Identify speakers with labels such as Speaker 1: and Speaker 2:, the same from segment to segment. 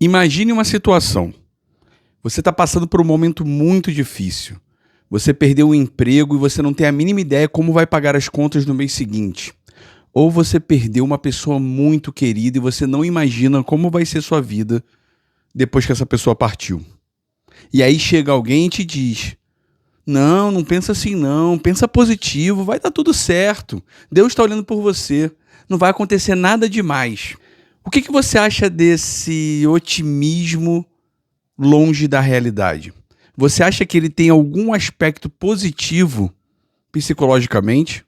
Speaker 1: Imagine uma situação. Você está passando por um momento muito difícil. Você perdeu o emprego e você não tem a mínima ideia como vai pagar as contas no mês seguinte. Ou você perdeu uma pessoa muito querida e você não imagina como vai ser sua vida depois que essa pessoa partiu. E aí chega alguém e te diz: não pensa assim não, pensa positivo, vai dar tudo certo. Deus está olhando por você, não vai acontecer nada demais. O que você acha desse otimismo longe da realidade? Você acha que ele tem algum aspecto positivo psicologicamente?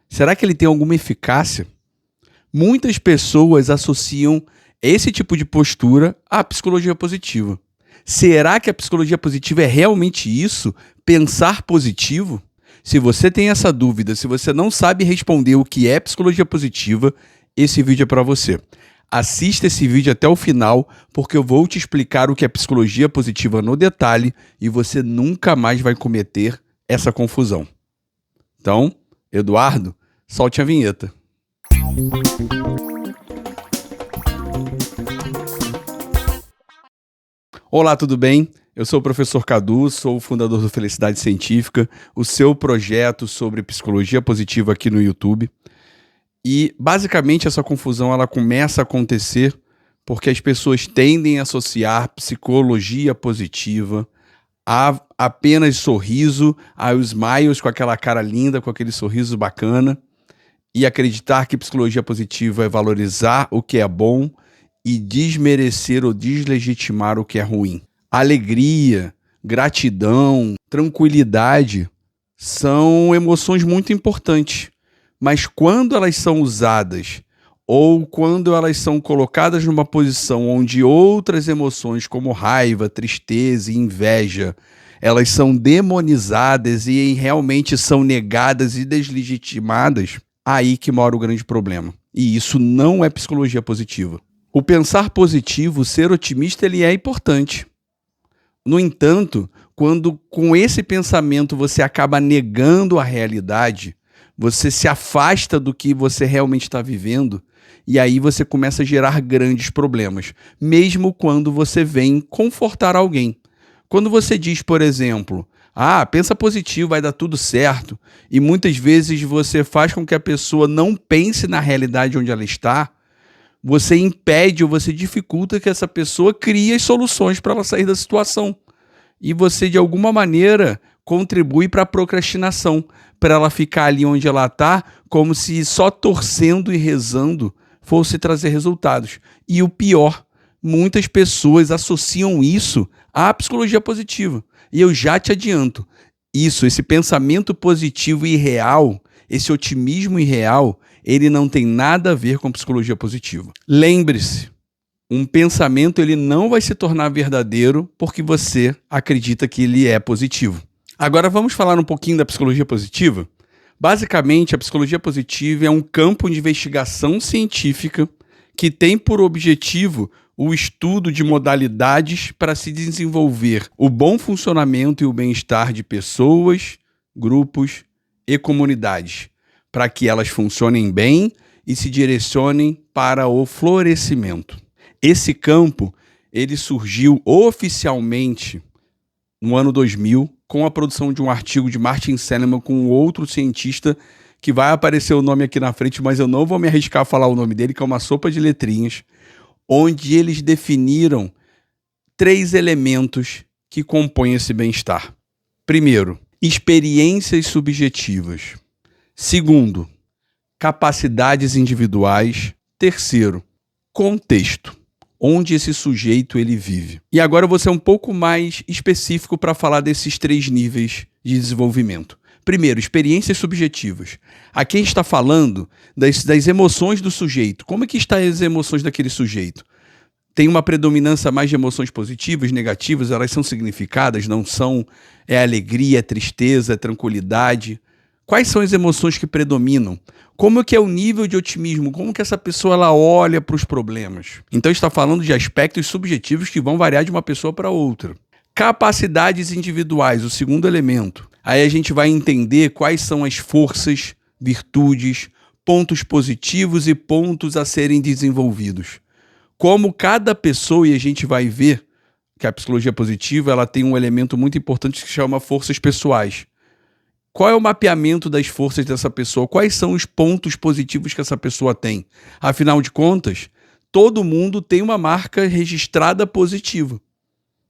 Speaker 1: Será que ele tem alguma eficácia? Muitas pessoas associam esse tipo de postura à psicologia positiva. Será que a psicologia positiva é realmente isso? Pensar positivo? Se você tem essa dúvida, se você não sabe responder o que é psicologia positiva, esse vídeo é para você. Assista esse vídeo até o final, porque eu vou te explicar o que é psicologia positiva no detalhe e você nunca mais vai cometer essa confusão. Então, Eduardo, solte a vinheta. Olá, tudo bem? Eu sou o professor Cadu, sou o fundador do Felicidade Científica, o seu projeto sobre psicologia positiva aqui no YouTube. E, basicamente, essa confusão ela começa a acontecer porque as pessoas tendem a associar psicologia positiva a apenas sorriso, aos smiles com aquela cara linda, com aquele sorriso bacana, e acreditar que psicologia positiva é valorizar o que é bom e desmerecer ou deslegitimar o que é ruim. Alegria, gratidão, tranquilidade são emoções muito importantes. Mas quando elas são usadas ou quando elas são colocadas numa posição onde outras emoções como raiva, tristeza e inveja, elas são demonizadas e realmente são negadas e deslegitimadas, aí que mora o grande problema. E isso não é psicologia positiva. O pensar positivo, ser otimista, ele é importante. No entanto, quando com esse pensamento você acaba negando a realidade, você se afasta do que você realmente está vivendo e aí você começa a gerar grandes problemas, mesmo quando você vem confortar alguém. Quando você diz, por exemplo, pensa positivo, vai dar tudo certo, e muitas vezes você faz com que a pessoa não pense na realidade onde ela está, você impede ou você dificulta que essa pessoa crie as soluções para ela sair da situação. E você, de alguma maneira, contribui para a procrastinação, para ela ficar ali onde ela está, como se só torcendo e rezando fosse trazer resultados. E o pior, muitas pessoas associam isso à psicologia positiva. E eu já te adianto, esse pensamento positivo e irreal, esse otimismo irreal, ele não tem nada a ver com psicologia positiva. Lembre-se, um pensamento ele não vai se tornar verdadeiro porque você acredita que ele é positivo. Agora vamos falar um pouquinho da psicologia positiva? Basicamente, a psicologia positiva é um campo de investigação científica que tem por objetivo o estudo de modalidades para se desenvolver o bom funcionamento e o bem-estar de pessoas, grupos e comunidades, para que elas funcionem bem e se direcionem para o florescimento. Esse campo ele surgiu oficialmente no ano 2000, com a produção de um artigo de Martin Seligman com outro cientista, que vai aparecer o nome aqui na frente, mas eu não vou me arriscar a falar o nome dele, que é uma sopa de letrinhas, onde eles definiram 3 elementos que compõem esse bem-estar. Primeiro, experiências subjetivas. Segundo, capacidades individuais. Terceiro, contexto, onde esse sujeito ele vive. E agora eu vou ser um pouco mais específico para falar desses 3 níveis de desenvolvimento. Primeiro, experiências subjetivas. Aqui a gente está falando das emoções do sujeito. Como é que estão as emoções daquele sujeito? Tem uma predominância mais de emoções positivas, negativas, elas são significadas, não são? É alegria, é tristeza, é tranquilidade. Quais são as emoções que predominam? Como que é o nível de otimismo? Como que essa pessoa ela olha para os problemas? Então está falando de aspectos subjetivos que vão variar de uma pessoa para outra. Capacidades individuais, o segundo elemento. Aí a gente vai entender quais são as forças, virtudes, pontos positivos e pontos a serem desenvolvidos. como cada pessoa, e a gente vai ver que a psicologia positiva ela tem um elemento muito importante que se chama forças pessoais. Qual é o mapeamento das forças dessa pessoa? Quais são os pontos positivos que essa pessoa tem? Afinal de contas, todo mundo tem uma marca registrada positiva.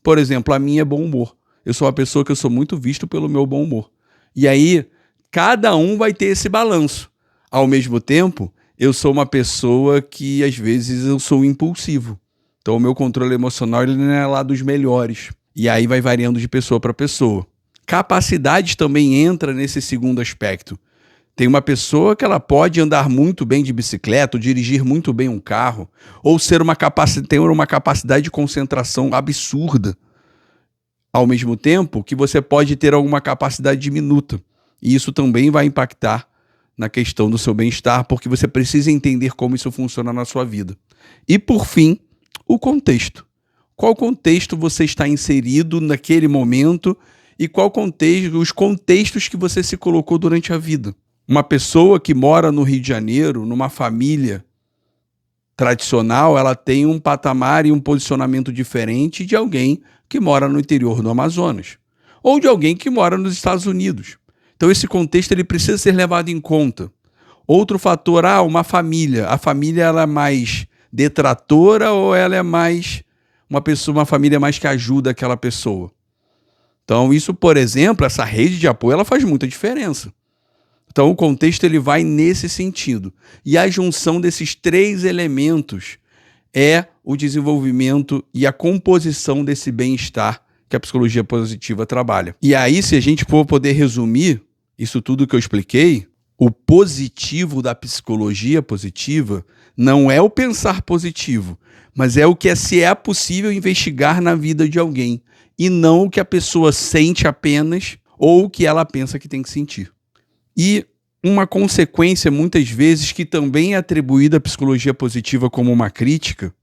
Speaker 1: Por exemplo, a minha é bom humor. Eu sou uma pessoa que eu sou muito visto pelo meu bom humor. E aí, cada um vai ter esse balanço. Ao mesmo tempo, eu sou uma pessoa que, às vezes, eu sou impulsivo. Então, o meu controle emocional ele não é lá dos melhores. E aí vai variando de pessoa para pessoa. Capacidade também entra nesse segundo aspecto. Tem uma pessoa que ela pode andar muito bem de bicicleta, ou dirigir muito bem um carro, ou ter uma capacidade de concentração absurda. Ao mesmo tempo que você pode ter alguma capacidade diminuta. E isso também vai impactar na questão do seu bem-estar, porque você precisa entender como isso funciona na sua vida. E, por fim, o contexto. Qual contexto você está inserido naquele momento e qual contexto, os contextos que você se colocou durante a vida. Uma pessoa que mora no Rio de Janeiro, numa família tradicional, ela tem um patamar e um posicionamento diferente de alguém que mora no interior do Amazonas, ou de alguém que mora nos Estados Unidos. Então esse contexto ele precisa ser levado em conta. Outro fator, uma família. A família ela é mais detratora ou ela é mais uma família mais que ajuda aquela pessoa? Então isso, por exemplo, essa rede de apoio, ela faz muita diferença. Então o contexto ele vai nesse sentido. E a junção desses três elementos é o desenvolvimento e a composição desse bem-estar que a psicologia positiva trabalha. E aí, se a gente for poder resumir isso tudo que eu expliquei, o positivo da psicologia positiva não é o pensar positivo, mas é o que se é possível investigar na vida de alguém, e não o que a pessoa sente apenas ou o que ela pensa que tem que sentir. E uma consequência, muitas vezes, que também é atribuída à psicologia positiva como uma crítica,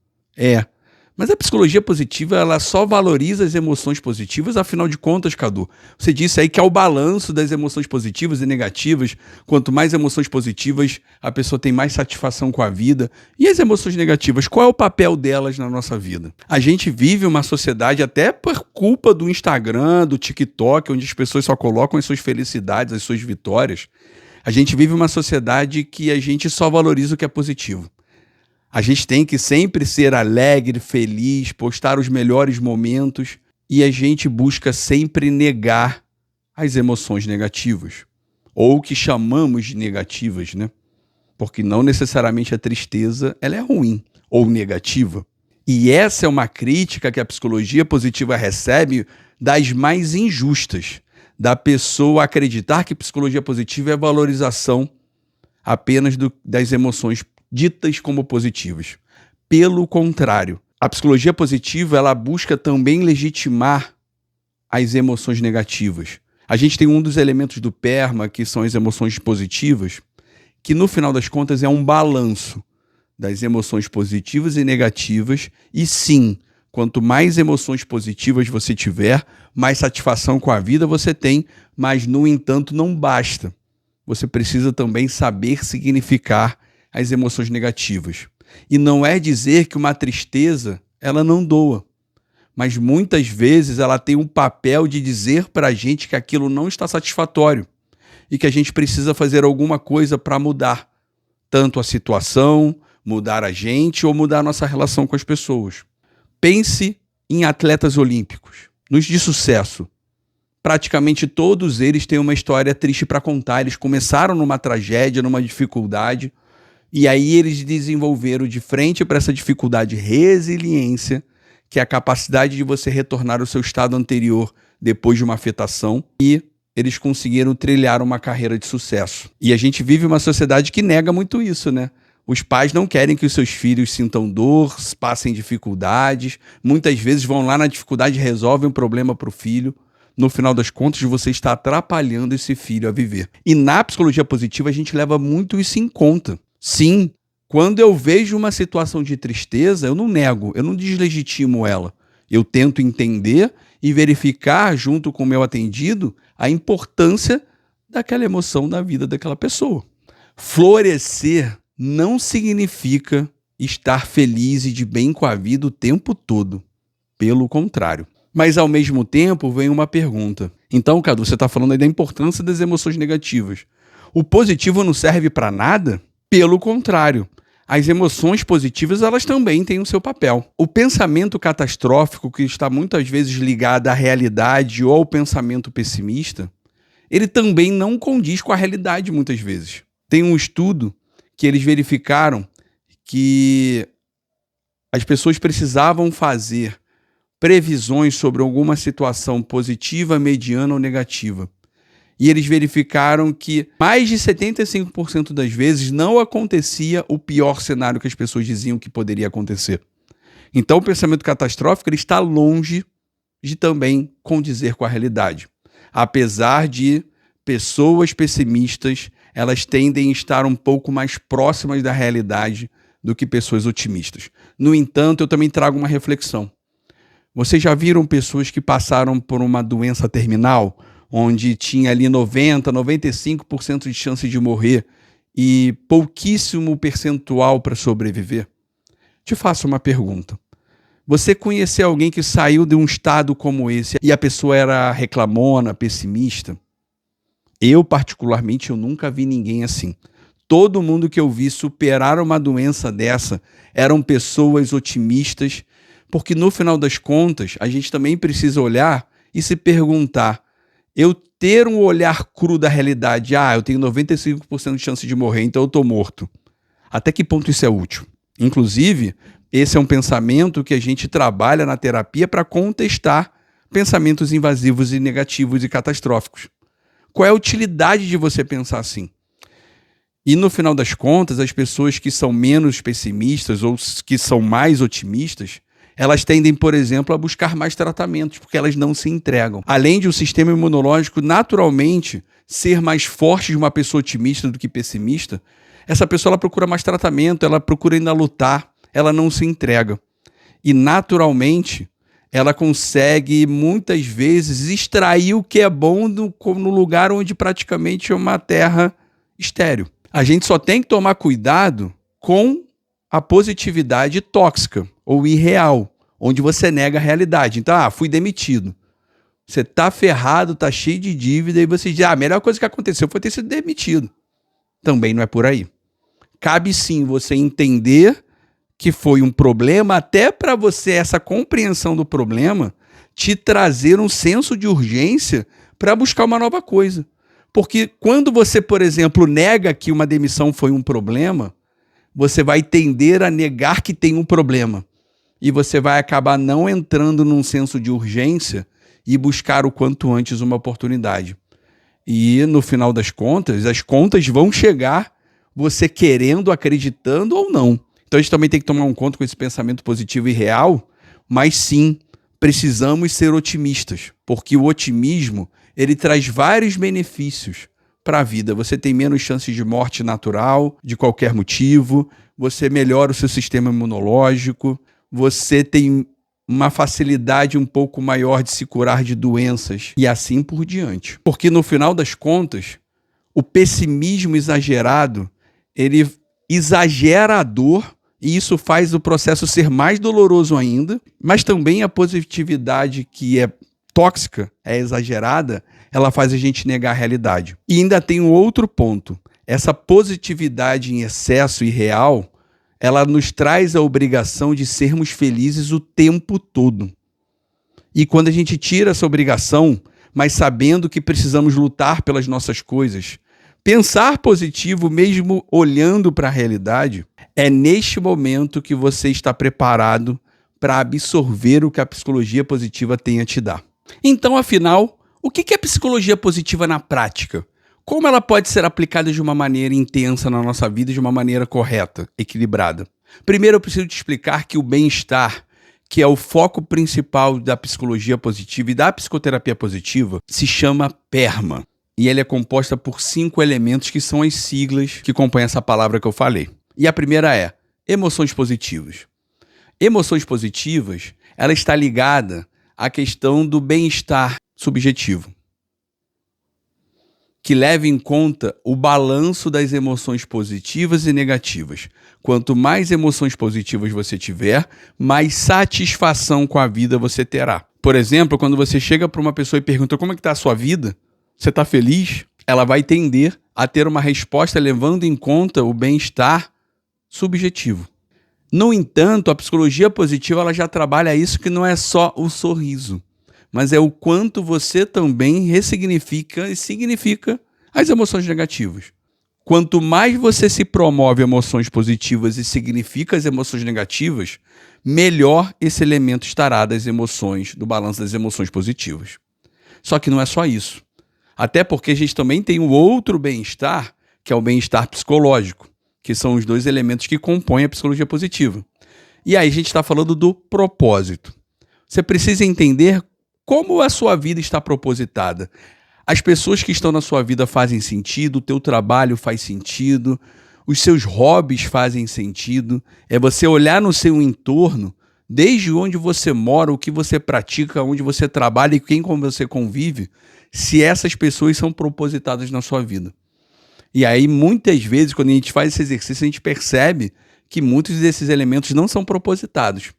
Speaker 1: mas a psicologia positiva ela só valoriza as emoções positivas, afinal de contas, Cadu, você disse aí que é o balanço das emoções positivas e negativas. Quanto mais emoções positivas, a pessoa tem mais satisfação com a vida. E as emoções negativas, qual é o papel delas na nossa vida? A gente vive uma sociedade, até por culpa do Instagram, do TikTok, onde as pessoas só colocam as suas felicidades, as suas vitórias. A gente vive uma sociedade que a gente só valoriza o que é positivo. A gente tem que sempre ser alegre, feliz, postar os melhores momentos e a gente busca sempre negar as emoções negativas, ou o que chamamos de negativas, né? Porque não necessariamente a tristeza ela é ruim ou negativa. E essa é uma crítica que a psicologia positiva recebe das mais injustas, da pessoa acreditar que psicologia positiva é valorização apenas das emoções ditas como positivas. Pelo contrário, a psicologia positiva ela busca também legitimar as emoções negativas. A gente tem um dos elementos do PERMA, que são as emoções positivas, que no final das contas é um balanço das emoções positivas e negativas, e sim, quanto mais emoções positivas você tiver, mais satisfação com a vida você tem, mas, no entanto, não basta. Você precisa também saber significar as emoções negativas. E não é dizer que uma tristeza ela não doa, mas muitas vezes ela tem um papel de dizer para a gente que aquilo não está satisfatório e que a gente precisa fazer alguma coisa para mudar tanto a situação, mudar a gente ou mudar a nossa relação com as pessoas. Pense em atletas olímpicos, nos de sucesso. Praticamente todos eles têm uma história triste para contar. Eles começaram numa tragédia, numa dificuldade, e aí eles desenvolveram de frente para essa dificuldade resiliência, que é a capacidade de você retornar ao seu estado anterior depois de uma afetação, e eles conseguiram trilhar uma carreira de sucesso. E a gente vive uma sociedade que nega muito isso, né? Os pais não querem que os seus filhos sintam dor, passem dificuldades, muitas vezes vão lá na dificuldade e resolvem um problema para o filho. No final das contas, você está atrapalhando esse filho a viver. E na psicologia positiva, a gente leva muito isso em conta. Sim, quando eu vejo uma situação de tristeza, eu não nego, eu não deslegitimo ela. Eu tento entender e verificar, junto com o meu atendido, a importância daquela emoção na vida daquela pessoa. Florescer não significa estar feliz e de bem com a vida o tempo todo. Pelo contrário. Mas, ao mesmo tempo, vem uma pergunta. Então, Cadu, você está falando aí da importância das emoções negativas. O positivo não serve para nada? Pelo contrário. As emoções positivas, elas também têm o seu papel. O pensamento catastrófico, que está muitas vezes ligado à realidade ou ao pensamento pessimista, ele também não condiz com a realidade muitas vezes. Tem um estudo que eles verificaram que as pessoas precisavam fazer previsões sobre alguma situação positiva, mediana ou negativa. E eles verificaram que mais de 75% das vezes não acontecia o pior cenário que as pessoas diziam que poderia acontecer. Então o pensamento catastrófico ele está longe de também condizer com a realidade. Apesar de pessoas pessimistas, elas tendem a estar um pouco mais próximas da realidade do que pessoas otimistas. No entanto, eu também trago uma reflexão. Vocês já viram pessoas que passaram por uma doença terminal, onde tinha ali 90%, 95% de chance de morrer e pouquíssimo percentual para sobreviver? Te faço uma pergunta. Você conheceu alguém que saiu de um estado como esse e a pessoa era reclamona, pessimista? Eu, particularmente, eu nunca vi ninguém assim. Todo mundo que eu vi superar uma doença dessa eram pessoas otimistas, porque no final das contas, a gente também precisa olhar e se perguntar, eu ter um olhar cru da realidade, eu tenho 95% de chance de morrer, então eu estou morto. Até que ponto isso é útil? Inclusive, esse é um pensamento que a gente trabalha na terapia para contestar pensamentos invasivos e negativos e catastróficos. Qual é a utilidade de você pensar assim? E no final das contas, as pessoas que são menos pessimistas ou que são mais otimistas, elas tendem, por exemplo, a buscar mais tratamentos, porque elas não se entregam. Além de o sistema imunológico naturalmente ser mais forte de uma pessoa otimista do que pessimista, essa pessoa ela procura mais tratamento, ela procura ainda lutar, ela não se entrega. E naturalmente, ela consegue muitas vezes extrair o que é bom no lugar onde praticamente é uma terra estéril. A gente só tem que tomar cuidado com a positividade tóxica ou irreal, onde você nega a realidade. Então, fui demitido. Você tá ferrado, tá cheio de dívida e você diz, a melhor coisa que aconteceu foi ter sido demitido. Também não é por aí. Cabe sim você entender que foi um problema, até para você, essa compreensão do problema, te trazer um senso de urgência para buscar uma nova coisa. Porque quando você, por exemplo, nega que uma demissão foi um problema, você vai tender a negar que tem um problema. E você vai acabar não entrando num senso de urgência e buscar o quanto antes uma oportunidade. E, no final das contas, as contas vão chegar você querendo, acreditando ou não. Então, a gente também tem que tomar um conta com esse pensamento positivo e real, mas sim, precisamos ser otimistas, porque o otimismo ele traz vários benefícios para a vida. Você tem menos chances de morte natural, de qualquer motivo, você melhora o seu sistema imunológico, você tem uma facilidade um pouco maior de se curar de doenças e assim por diante. Porque no final das contas, o pessimismo exagerado, ele exagera a dor e isso faz o processo ser mais doloroso ainda, mas também a positividade que é tóxica, é exagerada, ela faz a gente negar a realidade. E ainda tem um outro ponto. Essa positividade em excesso e real, ela nos traz a obrigação de sermos felizes o tempo todo. E quando a gente tira essa obrigação, mas sabendo que precisamos lutar pelas nossas coisas, pensar positivo mesmo olhando para a realidade, é neste momento que você está preparado para absorver o que a psicologia positiva tem a te dar. Então, afinal, o que é psicologia positiva na prática? Como ela pode ser aplicada de uma maneira intensa na nossa vida, de uma maneira correta, equilibrada? Primeiro, eu preciso te explicar que o bem-estar, que é o foco principal da psicologia positiva e da psicoterapia positiva, se chama PERMA. E ela é composta por 5 elementos que são as siglas que compõem essa palavra que eu falei. E a primeira é emoções positivas. Emoções positivas, ela está ligada à questão do bem-estar subjetivo. que leva em conta o balanço das emoções positivas e negativas. Quanto mais emoções positivas você tiver, mais satisfação com a vida você terá. Por exemplo, quando você chega para uma pessoa e pergunta como é que está a sua vida, você está feliz? Ela vai tender a ter uma resposta levando em conta o bem-estar subjetivo. No entanto, a psicologia positiva ela já trabalha isso, que não é só o sorriso, mas é o quanto você também ressignifica e significa as emoções negativas. Quanto mais você se promove emoções positivas e significa as emoções negativas, melhor esse elemento estará das emoções, do balanço das emoções positivas. Só que não é só isso. Até porque a gente também tem o outro bem-estar, que é o bem-estar psicológico, que são os dois elementos que compõem a psicologia positiva. E aí a gente está falando do propósito. Você precisa entender como a sua vida está propositada. As pessoas que estão na sua vida fazem sentido, o teu trabalho faz sentido, os seus hobbies fazem sentido. É você olhar no seu entorno, desde onde você mora, o que você pratica, onde você trabalha e quem com você convive, se essas pessoas são propositadas na sua vida. E aí, muitas vezes, quando a gente faz esse exercício, a gente percebe que muitos desses elementos não são propositados.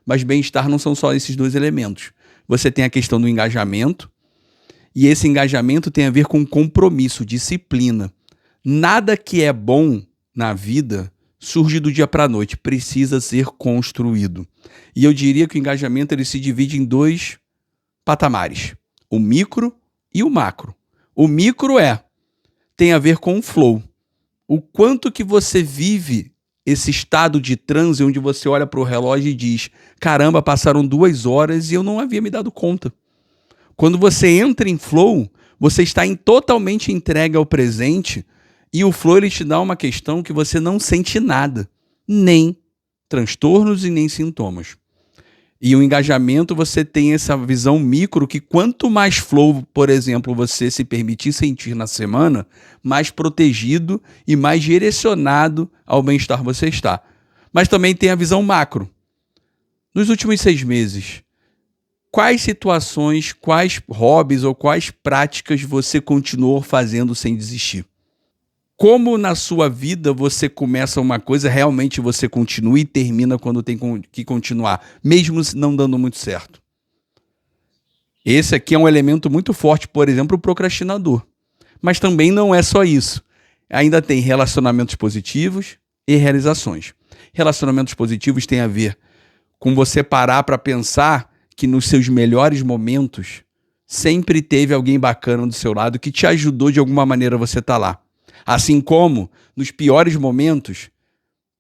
Speaker 1: Mas bem-estar não são só esses dois elementos. Você tem a questão do engajamento, e esse engajamento tem a ver com compromisso, disciplina. Nada que é bom na vida surge do dia para a noite, precisa ser construído. E eu diria que o engajamento ele se divide em dois patamares, o micro e o macro. O micro tem a ver com o flow. O quanto que você vive esse estado de transe onde você olha para o relógio e diz: caramba, passaram 2 horas e eu não havia me dado conta. Quando você entra em flow, você está totalmente entregue ao presente e o flow ele te dá uma questão que você não sente nada, nem transtornos e nem sintomas. E o engajamento, você tem essa visão micro que quanto mais flow, por exemplo, você se permitir sentir na semana, mais protegido e mais direcionado ao bem-estar você está. Mas também tem a visão macro. Nos últimos 6 meses, quais situações, quais hobbies ou quais práticas você continuou fazendo sem desistir? Como na sua vida você começa uma coisa, realmente você continua e termina quando tem que continuar, mesmo não dando muito certo? Esse aqui é um elemento muito forte, por exemplo, o procrastinador. Mas também não é só isso. Ainda tem relacionamentos positivos e realizações. Relacionamentos positivos têm a ver com você parar para pensar que nos seus melhores momentos sempre teve alguém bacana do seu lado que te ajudou de alguma maneira você estar lá. Assim como, nos piores momentos,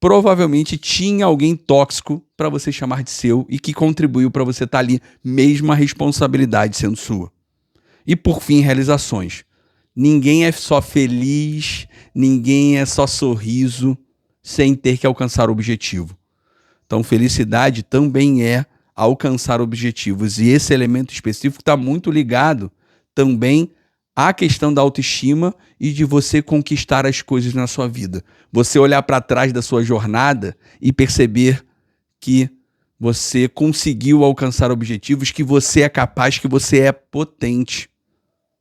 Speaker 1: provavelmente tinha alguém tóxico para você chamar de seu e que contribuiu para você estar ali, mesmo a responsabilidade sendo sua. E por fim, realizações. Ninguém é só feliz, ninguém é só sorriso, sem ter que alcançar o objetivo. Então, felicidade também é alcançar objetivos. E esse elemento específico está muito ligado também a questão da autoestima e de você conquistar as coisas na sua vida. Você olhar para trás da sua jornada e perceber que você conseguiu alcançar objetivos, que você é capaz, que você é potente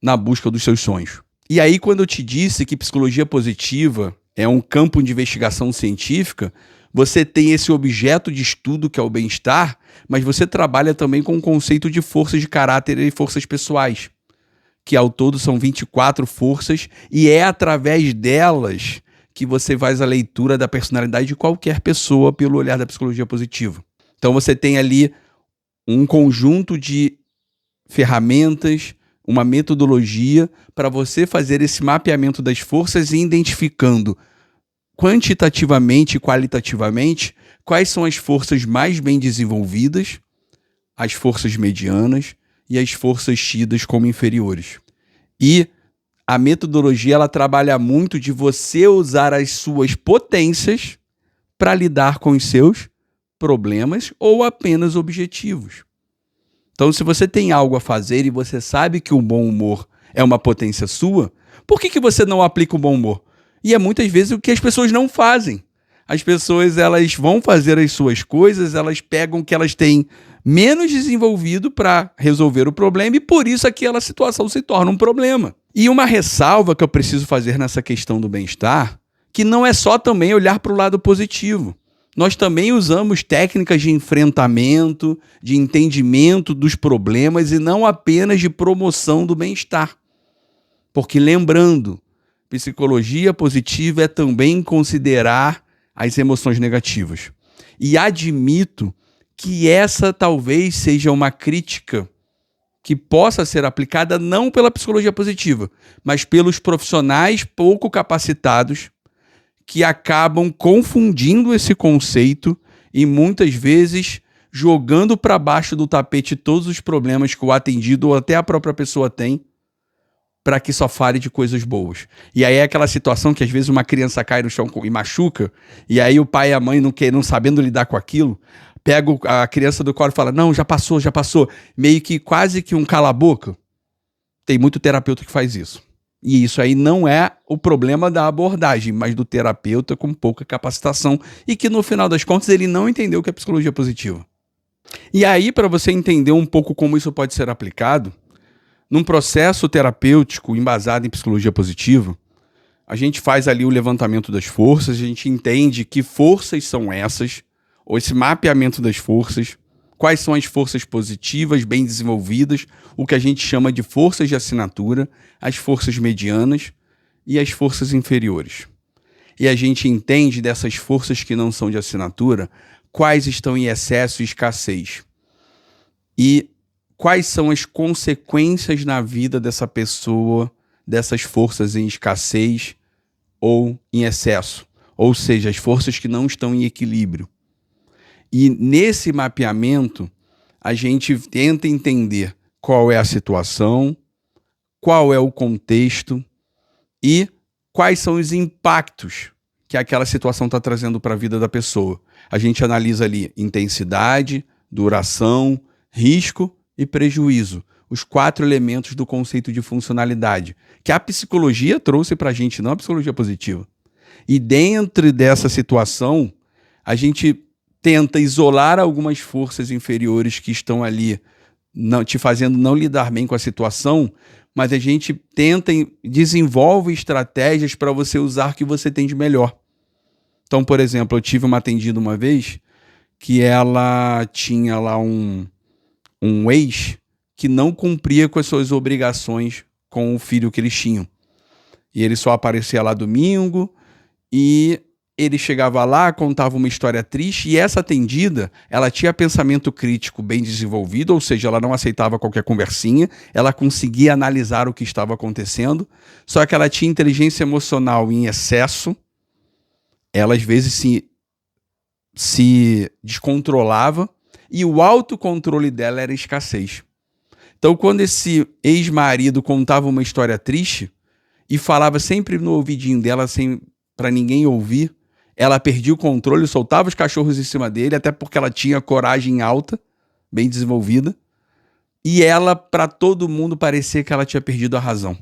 Speaker 1: na busca dos seus sonhos. E aí, quando eu te disse que psicologia positiva é um campo de investigação científica, você tem esse objeto de estudo que é o bem-estar, mas você trabalha também com o conceito de forças de caráter e forças pessoais, que ao todo são 24 forças, e é através delas que você faz a leitura da personalidade de qualquer pessoa pelo olhar da psicologia positiva. Então você tem ali um conjunto de ferramentas, uma metodologia para você fazer esse mapeamento das forças e identificando quantitativamente e qualitativamente quais são as forças mais bem desenvolvidas, as forças medianas e as forças tidas como inferiores. E a metodologia ela trabalha muito de você usar as suas potências para lidar com os seus problemas ou apenas objetivos. Então, se você tem algo a fazer e você sabe que o bom humor é uma potência sua, por que você não aplica o bom humor? E é muitas vezes o que as pessoas não fazem. As pessoas elas vão fazer as suas coisas, elas pegam o que elas têm menos desenvolvido para resolver o problema e por isso aquela situação se torna um problema. E uma ressalva que eu preciso fazer nessa questão do bem-estar, que não é só também olhar para o lado positivo. Nós também usamos técnicas de enfrentamento, de entendimento dos problemas e não apenas de promoção do bem-estar. Porque lembrando, psicologia positiva é também considerar as emoções negativas. E admito que essa talvez seja uma crítica que possa ser aplicada não pela psicologia positiva, mas pelos profissionais pouco capacitados que acabam confundindo esse conceito e muitas vezes jogando para baixo do tapete todos os problemas que o atendido ou até a própria pessoa tem para que só fale de coisas boas. E aí é aquela situação que às vezes uma criança cai no chão e machuca, e aí o pai e a mãe não sabendo lidar com aquilo, pega a criança do colo e fala, não, já passou. Meio que quase que um cala-boca. Tem muito terapeuta que faz isso. E isso aí não é o problema da abordagem, mas do terapeuta com pouca capacitação e que no final das contas ele não entendeu o que é psicologia positiva. E aí, para você entender um pouco como isso pode ser aplicado, num processo terapêutico embasado em psicologia positiva, a gente faz ali o levantamento das forças, a gente entende que forças são essas, ou esse mapeamento das forças, quais são as forças positivas, bem desenvolvidas, o que a gente chama de forças de assinatura, as forças medianas e as forças inferiores. E a gente entende dessas forças que não são de assinatura, quais estão em excesso e escassez. E quais são as consequências na vida dessa pessoa, dessas forças em escassez ou em excesso. Ou seja, as forças que não estão em equilíbrio. E nesse mapeamento, a gente tenta entender qual é a situação, qual é o contexto e quais são os impactos que aquela situação está trazendo para a vida da pessoa. A gente analisa ali intensidade, duração, risco e prejuízo. Os 4 elementos do conceito de funcionalidade, que a psicologia trouxe para a gente, não a psicologia positiva. E dentro dessa situação, a gente tenta isolar algumas forças inferiores que estão ali te fazendo não lidar bem com a situação, mas a gente tenta desenvolve estratégias para você usar o que você tem de melhor. Então, por exemplo, eu tive uma atendida uma vez que ela tinha lá um ex que não cumpria com as suas obrigações com o filho que eles tinham. E ele só aparecia lá domingo e ele chegava lá, contava uma história triste e essa atendida, ela tinha pensamento crítico bem desenvolvido, ou seja, ela não aceitava qualquer conversinha, ela conseguia analisar o que estava acontecendo, só que ela tinha inteligência emocional em excesso, ela às vezes se descontrolava e o autocontrole dela era escassez. Então, quando esse ex-marido contava uma história triste e falava sempre no ouvidinho dela para ninguém ouvir, ela perdia o controle, soltava os cachorros em cima dele, até porque ela tinha coragem alta, bem desenvolvida, e ela, para todo mundo, parecia que ela tinha perdido a razão.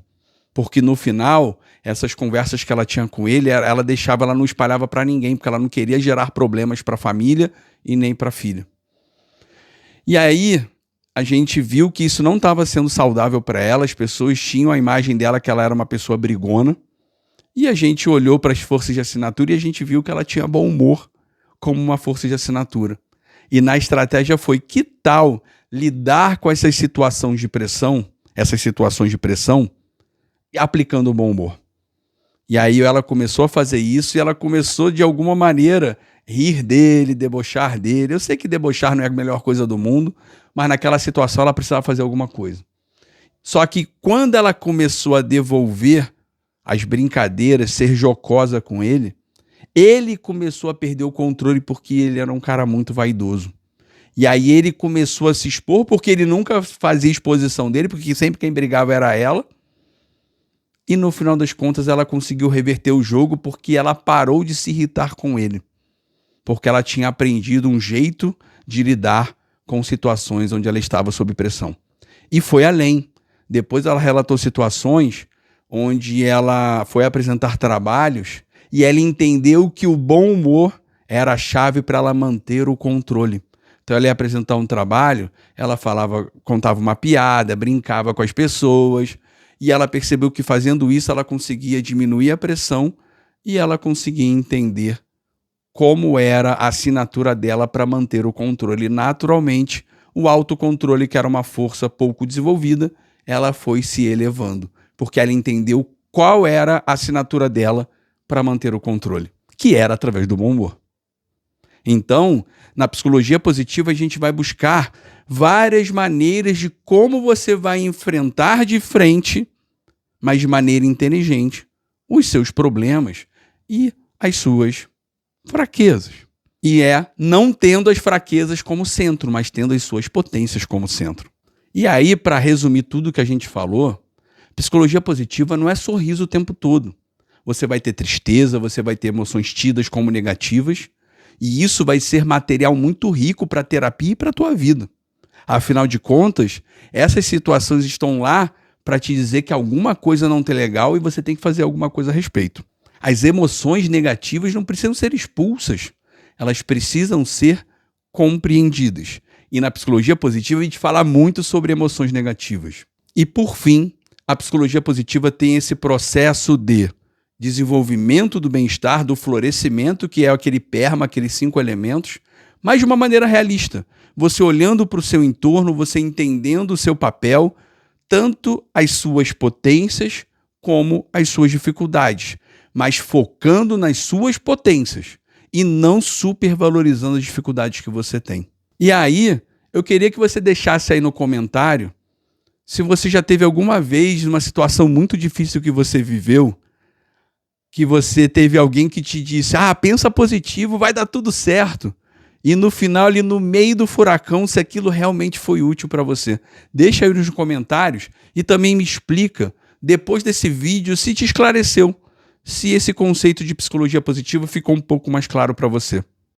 Speaker 1: Porque no final, essas conversas que ela tinha com ele, ela não espalhava para ninguém, porque ela não queria gerar problemas para a família e nem para a filha. E aí, a gente viu que isso não estava sendo saudável para ela, as pessoas tinham a imagem dela que ela era uma pessoa brigona, e a gente olhou para as forças de assinatura e a gente viu que ela tinha bom humor como uma força de assinatura. E na estratégia foi, que tal lidar com essas situações de pressão, aplicando o bom humor? E aí ela começou a fazer isso e ela começou, de alguma maneira, rir dele, debochar dele. Eu sei que debochar não é a melhor coisa do mundo, mas naquela situação ela precisava fazer alguma coisa. Só que quando ela começou a devolver as brincadeiras, ser jocosa com ele, ele começou a perder o controle porque ele era um cara muito vaidoso. E aí ele começou a se expor porque ele nunca fazia exposição dele, porque sempre quem brigava era ela. E no final das contas ela conseguiu reverter o jogo porque ela parou de se irritar com ele. Porque ela tinha aprendido um jeito de lidar com situações onde ela estava sob pressão. E foi além. Depois ela relatou situações onde ela foi apresentar trabalhos e ela entendeu que o bom humor era a chave para ela manter o controle. Então ela ia apresentar um trabalho, ela contava uma piada, brincava com as pessoas, e ela percebeu que fazendo isso ela conseguia diminuir a pressão e ela conseguia entender como era a assinatura dela para manter o controle. Naturalmente, o autocontrole, que era uma força pouco desenvolvida, ela foi se elevando, porque ela entendeu qual era a assinatura dela para manter o controle, que era através do bom humor. Então, na psicologia positiva, a gente vai buscar várias maneiras de como você vai enfrentar de frente, mas de maneira inteligente, os seus problemas e as suas fraquezas. E não tendo as fraquezas como centro, mas tendo as suas potências como centro. E aí, para resumir tudo que a gente falou, psicologia positiva não é sorriso o tempo todo. Você vai ter tristeza, você vai ter emoções tidas como negativas, e isso vai ser material muito rico para a terapia e para a tua vida. Afinal de contas, essas situações estão lá para te dizer que alguma coisa não está legal e você tem que fazer alguma coisa a respeito. As emoções negativas não precisam ser expulsas, elas precisam ser compreendidas. E na psicologia positiva a gente fala muito sobre emoções negativas. E por fim, a psicologia positiva tem esse processo de desenvolvimento do bem-estar, do florescimento, que é aquele PERMA, aqueles 5 elementos, mas de uma maneira realista. Você olhando para o seu entorno, você entendendo o seu papel, tanto as suas potências como as suas dificuldades, mas focando nas suas potências e não supervalorizando as dificuldades que você tem. E aí, eu queria que você deixasse aí no comentário se você já teve alguma vez uma situação muito difícil que você viveu, que você teve alguém que te disse, pensa positivo, vai dar tudo certo. E no final, ali no meio do furacão, se aquilo realmente foi útil para você. Deixa aí nos comentários e também me explica, depois desse vídeo, se te esclareceu, se esse conceito de psicologia positiva ficou um pouco mais claro para você.